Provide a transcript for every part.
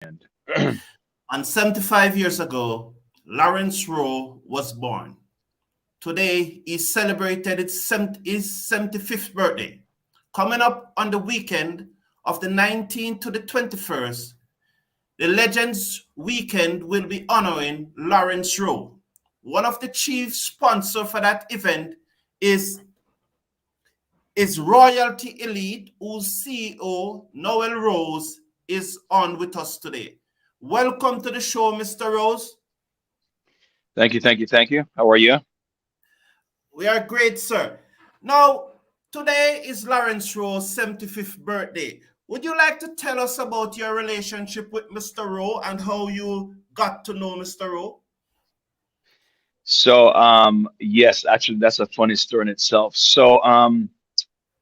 And And 75 years ago, Lawrence Rowe was born. Today, he celebrated his 75th birthday. Coming up on the weekend of the 19th to the 21st, the Legends Weekend will be honoring Lawrence Rowe. One of the chief sponsors for that event is, is Royalty Elite, whose CEO, Noel Rose, is on with us today. Welcome to the show, Mr. Rose. thank you, thank you, thank you. How are you? We are great, sir. Now, today is Lawrence Rowe's 75th birthday. Would you like to tell us about your relationship with Mr. Rowe and how you got to know Mr. Rowe? Yes, actually, that's a funny story in itself.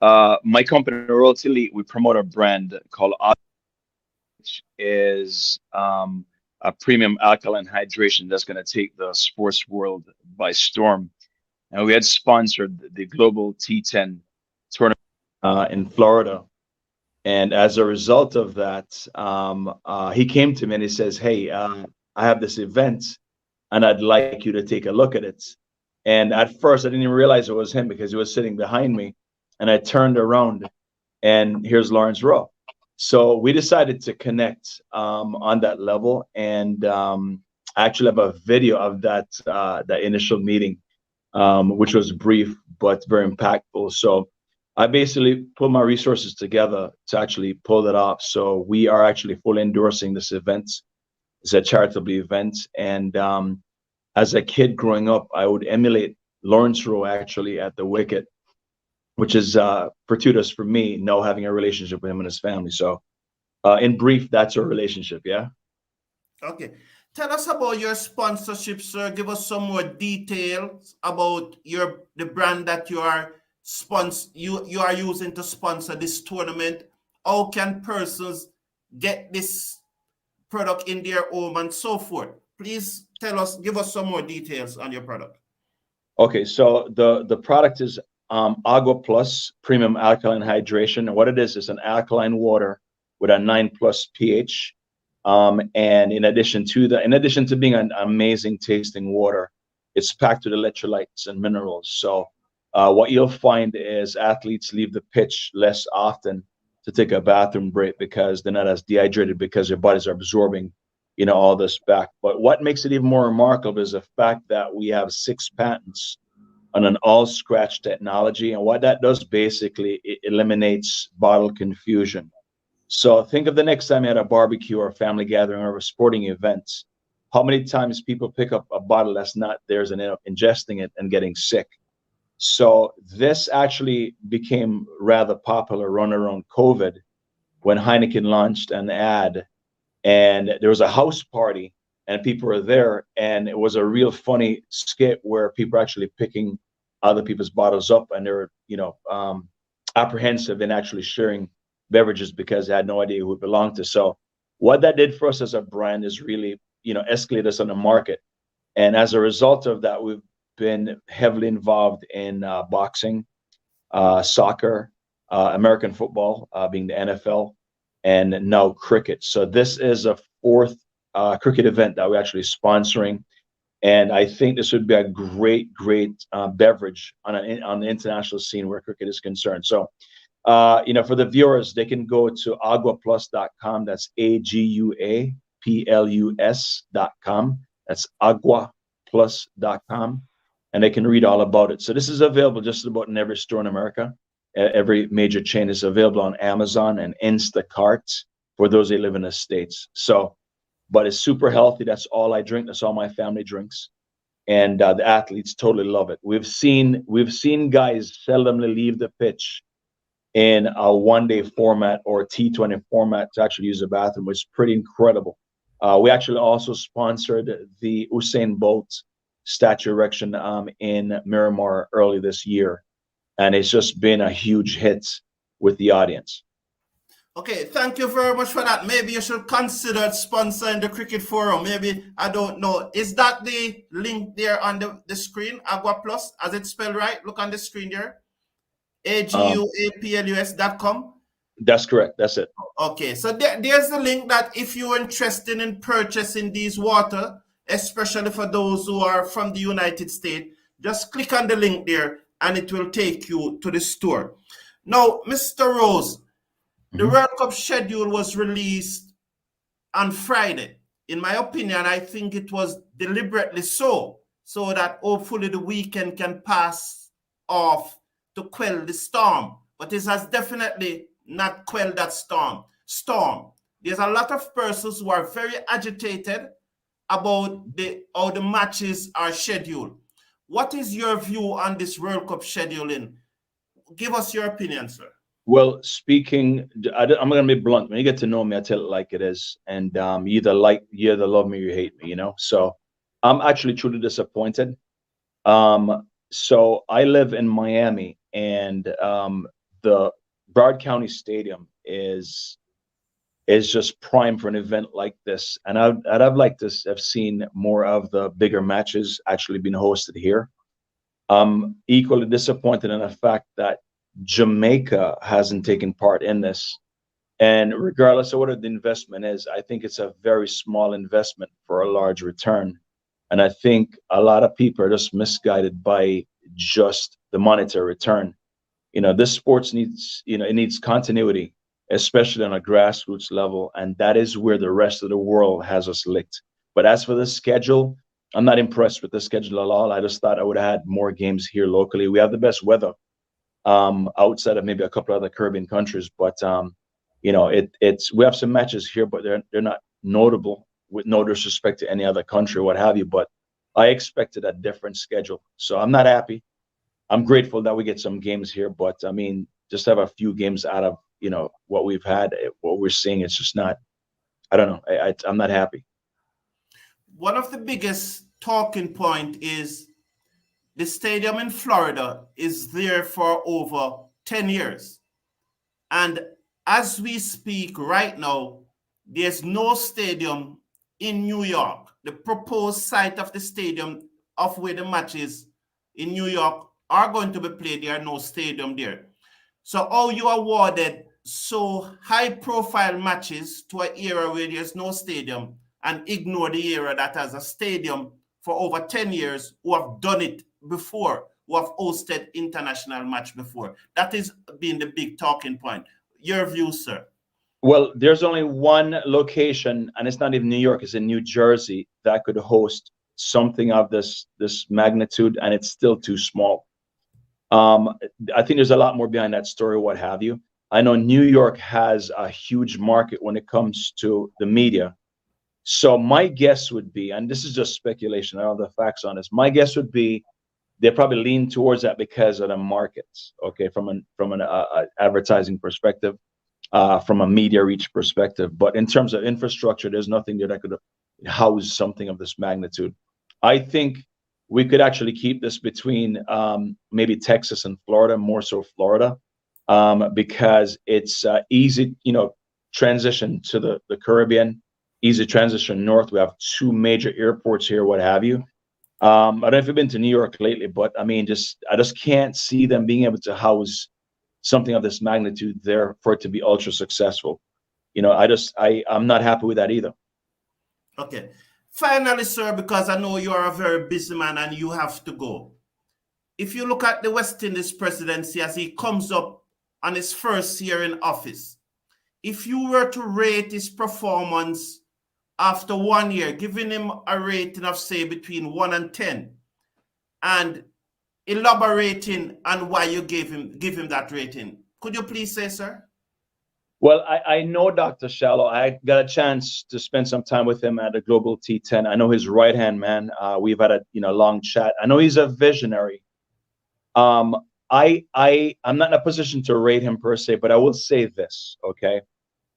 My company, Royalty Elite, we promote a brand called Aqua, which is a premium alkaline hydration that's going to take the sports world by storm. And we had sponsored the Global T10 tournament in Florida. And as a result of that, he came to me and he says, "Hey, I have this event and I'd like you to take a look at it." And at first, I didn't even realize it was him because he was sitting behind me. And I turned around and here's Lawrence Rowe. So we decided to connect on that level. And I actually have a video of that initial meeting, which was brief but very impactful. So I basically put my resources together to actually pull that off. So we are actually fully endorsing this event. It's a charitable event. And as a kid growing up, I would emulate Lawrence Rowe actually at the wicket, which is fortuitous for me, now having a relationship with him and his family. So in brief, that's our relationship. Yeah. Okay. Tell us about your sponsorship, sir. Give us some more details about the brand that you are using to sponsor this tournament. How can persons get this product in their home and so forth? Please give us some more details on your product. Okay. So the product is Agua Plus Premium Alkaline Hydration. And what it is an alkaline water with a 9+ pH. And in addition to being an amazing tasting water, it's packed with electrolytes and minerals. So what you'll find is athletes leave the pitch less often to take a bathroom break because they're not as dehydrated because their bodies are absorbing, all this back. But what makes it even more remarkable is the fact that we have 6 patents on an all scratch technology. And what that does basically, it eliminates bottle confusion. So think of the next time you had a barbecue or a family gathering or a sporting event. How many times people pick up a bottle that's not theirs and end up ingesting it and getting sick? So this actually became rather popular run around COVID when Heineken launched an ad and there was a house party and people were there and it was a real funny skit where people are actually picking other people's bottles up and they're apprehensive in actually sharing beverages because they had no idea who it belonged to. So what that did for us as a brand is really escalate us on the market. And as a result of that, we've been heavily involved in boxing, soccer, American football, being the NFL, and now cricket. So this is a fourth cricket event that we're actually sponsoring. And I think this would be a great, great beverage on the international scene where cricket is concerned. So, for the viewers, they can go to aguaplus.com. That's AGUAPLUS.com. That's aguaplus.com. And they can read all about it. So this is available just about in every store in America. Every major chain is available on Amazon and Instacart for those who live in the States. So, but it's super healthy. That's all I drink. That's all my family drinks. And the athletes totally love it. We've seen guys seldomly leave the pitch in a one-day format or T20 format to actually use the bathroom, which is pretty incredible. We actually also sponsored the Usain Bolt statue erection in Miramar early this year, and it's just been a huge hit with the audience. Okay, thank you very much for that. Maybe you should consider sponsoring the Cricket Forum. Maybe, I don't know. Is that the link there on the screen? Agua Plus, as it's spelled right? Look on the screen there. Um, AGUAPLUS.com. That's correct. That's it. Okay, so there's the link that if you're interested in purchasing these water, especially for those who are from the United States, just click on the link there and it will take you to the store. Now, Mr. Rose, the World Cup schedule was released on Friday. In my opinion, I think it was deliberately so that hopefully the weekend can pass off to quell the storm. But it has definitely not quelled that storm. There's a lot of persons who are very agitated about how the matches are scheduled. What is your view on this World Cup scheduling? Give us your opinion, sir. Well, speaking, I'm gonna be blunt. When you get to know me, I tell it like it is, and you either love me or you hate me. So I'm actually truly disappointed. So I live in Miami, and the Broward County Stadium is just prime for an event like this. And I'd have liked to have seen more of the bigger matches actually being hosted here. I'm equally disappointed in the fact that Jamaica hasn't taken part in this. And regardless of what the investment is, I think it's a very small investment for a large return. And I think a lot of people are just misguided by just the monetary return. This sports needs, it needs continuity, especially on a grassroots level. And that is where the rest of the world has us licked. But as for the schedule, I'm not impressed with the schedule at all. I just thought I would have had more games here locally. We have the best weather outside of maybe a couple other Caribbean countries. But it's we have some matches here, but they're not notable, with no disrespect to any other country or what have you. But I expected a different schedule, so I'm not happy. I'm grateful that we get some games here, but I mean, just have a few games out of what we've had, what we're seeing. It's just not. I don't know. I'm not happy. One of the biggest talking point is the stadium in Florida is there for over 10 years. And as we speak right now, there's no stadium in New York. The proposed site of the stadium of where the matches in New York are going to be played, there are no stadium there. So how you awarded so high profile matches to an era where there's no stadium and ignore the era that has a stadium for over 10 years who have done it before, who have hosted international match before. That is being the big talking point. Your view, sir? Well, there's only one location, and it's not even New York, it's in New Jersey, that could host something of this magnitude, and it's still too small. I think there's a lot more behind that story, what have you. I know New York has a huge market when it comes to the media. So my guess would be, and this is just speculation, I don't have the facts on this. My guess would be they probably lean towards that because of the markets, okay, from an advertising perspective, from a media reach perspective. But in terms of infrastructure, there's nothing there that could house something of this magnitude. I think we could actually keep this between maybe Texas and Florida, more so Florida, because it's easy, transition to the Caribbean, easy transition north. We have two major airports here, what have you. I don't know if you've been to New York lately, but I mean, I just can't see them being able to house something of this magnitude there for it to be ultra successful. I'm not happy with that either. Okay. Finally, sir, because I know you are a very busy man and you have to go. If you look at the West Indies presidency as he comes up on his first year in office, if you were to rate his performance after 1 year, giving him a rating of, say, between 1 and 10, and elaborating on why you give him that rating, could you please say, sir? Well, I know Dr. Shallow. I got a chance to spend some time with him at the Global T10. I know his right-hand man. We've had a long chat. I know he's a visionary. I'm not in a position to rate him per se, but I will say this, okay?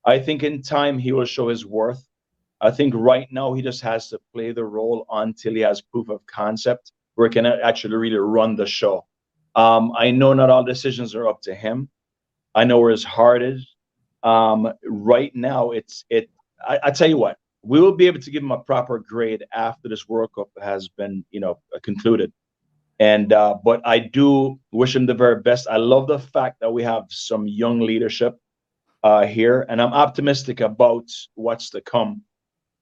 I think in time he will show his worth. I think right now he just has to play the role until he has proof of concept where he can actually really run the show. I know not all decisions are up to him. I know where his heart is. Right now, I tell you what, we will be able to give him a proper grade after this World Cup has been, concluded. And but I do wish him the very best. I love the fact that we have some young leadership. here, and I'm optimistic about what's to come.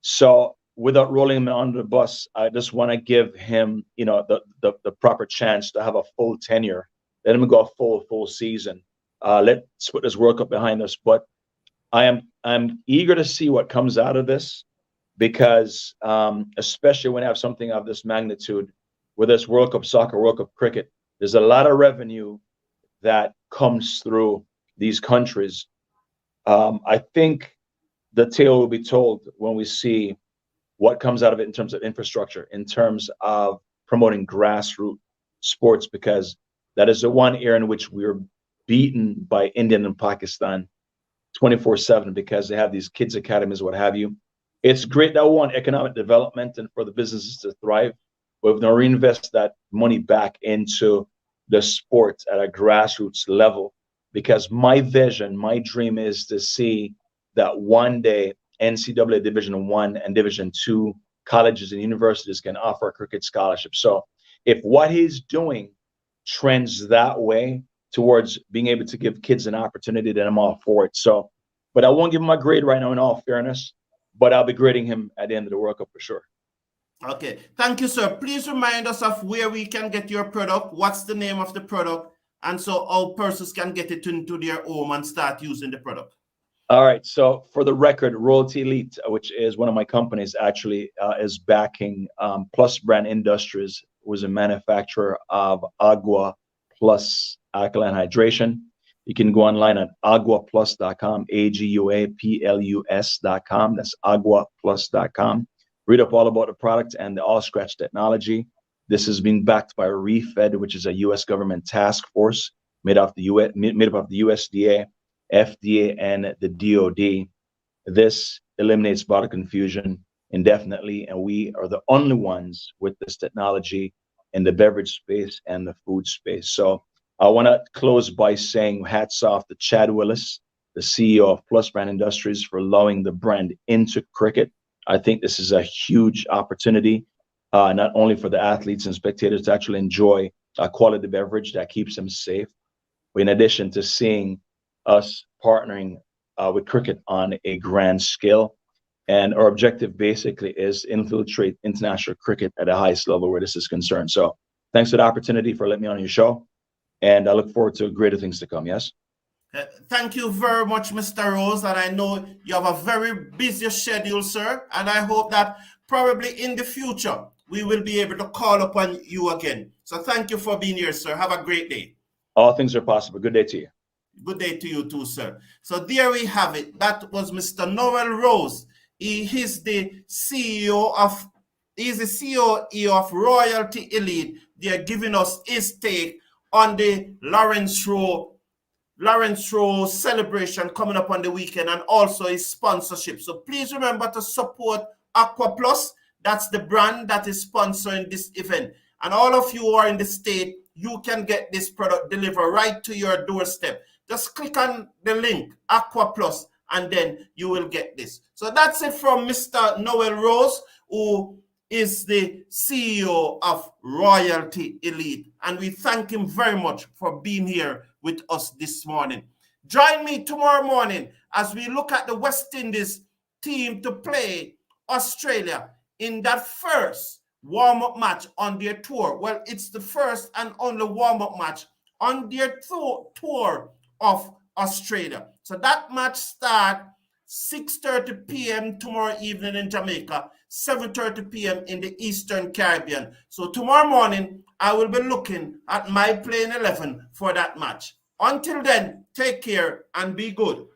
So without rolling him under the bus, I just want to give him, the proper chance to have a full tenure. Let him go a full season. Let's put this World Cup behind us. But I'm eager to see what comes out of this because especially when you have something of this magnitude, whether it's World Cup soccer, World Cup cricket, there's a lot of revenue that comes through these countries. I think the tale will be told when we see what comes out of it in terms of infrastructure, in terms of promoting grassroots sports, because that is the one area in which we're beaten by India and Pakistan 24/7 because they have these kids academies, what have you. It's great that we want economic development and for the businesses to thrive, but we've now reinvest that money back into the sport at a grassroots level. Because my vision, my dream is to see that one day NCAA Division I and Division II colleges and universities can offer a cricket scholarship. So if what he's doing trends that way towards being able to give kids an opportunity, then I'm all for it. So, but I won't give him a grade right now in all fairness, but I'll be grading him at the end of the World Cup for sure. Okay, thank you, sir. Please remind us of where we can get your product. What's the name of the product? And so all persons can get it into their home and start using the product. All right. So for the record, Royalty Elite, which is one of my companies, actually is backing Plus Brand Industries, was a manufacturer of Aqua Plus alkaline hydration. You can go online at aguaplus.com, AGUAPLUS.com. That's aguaplus.com. Read up all about the product and the all scratch technology. This is being backed by ReFed, which is a U.S. government task force made up of the USDA, FDA, and the DoD. This eliminates bottle confusion indefinitely, and we are the only ones with this technology in the beverage space and the food space. So I want to close by saying hats off to Chad Willis, the CEO of Plus Brand Industries, for allowing the brand into cricket. I think this is a huge opportunity, not only for the athletes and spectators to actually enjoy a quality beverage that keeps them safe, but in addition to seeing us partnering with cricket on a grand scale. And our objective basically is infiltrate international cricket at the highest level where this is concerned. So thanks for the opportunity for letting me on your show. And I look forward to greater things to come. Yes. Thank you very much, Mr. Rose. And I know you have a very busy schedule, sir. And I hope that probably in the future, we will be able to call upon you again. So thank you for being here, sir. Have a great day. All things are possible. Good day to you. Good day to you too, sir. So there we have it. That was Mr. Noel Rose. He's the CEO of Royalty Elite. They are giving us his take on the Lawrence Rowe celebration coming up on the weekend, and also his sponsorship. So please remember to support Aqua Plus. That's the brand that is sponsoring this event. And all of you who are in the state, you can get this product delivered right to your doorstep. Just click on the link, Aqua Plus, and then you will get this. So that's it from Mr. Noel Rose, who is the CEO of Royalty Elite. And we thank him very much for being here with us this morning. Join me tomorrow morning as we look at the West Indies team to play Australia in that first warm-up match on their tour. Well, it's the first and only warm-up match on their tour of Australia. So that match starts 6:30 p.m. tomorrow evening in Jamaica, 7:30 p.m. in the Eastern Caribbean. So tomorrow morning, I will be looking at my playing 11 for that match. Until then, take care and be good.